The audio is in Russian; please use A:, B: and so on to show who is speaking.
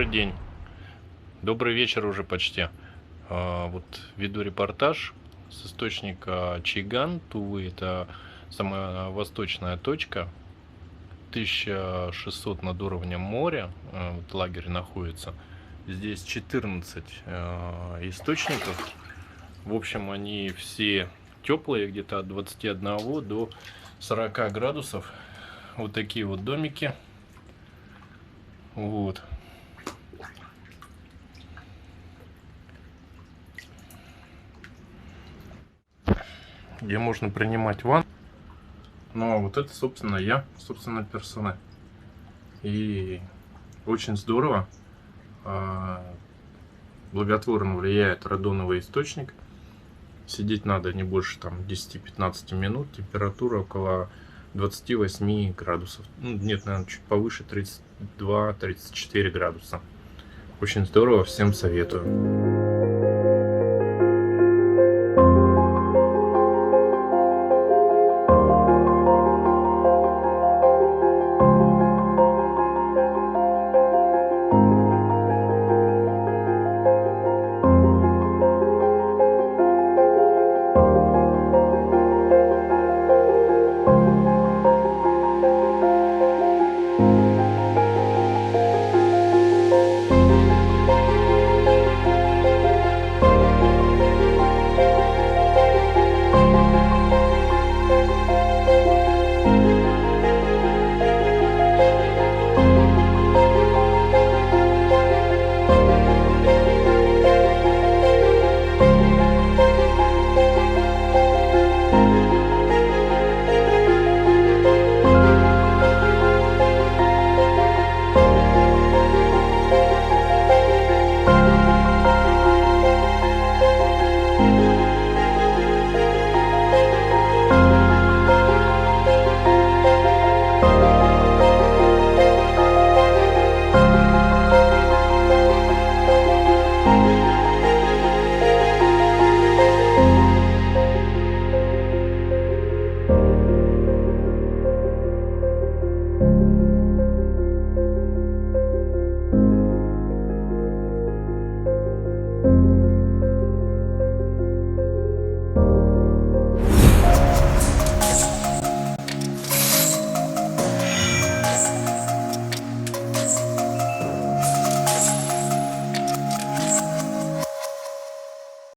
A: Добрый день, добрый вечер уже почти. Вот веду репортаж с источника Чайган, Тувы. Это самая восточная точка, 1600 над уровнем моря. Вот лагерь находится. Здесь 14 источников. В общем, они все теплые, где-то от 21 до 40 градусов. Вот такие вот домики. Вот. Где можно принимать ванну. Ну, а вот это, собственно, я, собственно, персона. И очень здорово. Благотворно влияет радоновый источник. Сидеть надо не больше там 10-15 минут. Температура около 28 градусов. Ну, нет, наверное, чуть повыше, 32-34 градуса. Очень здорово, всем советую.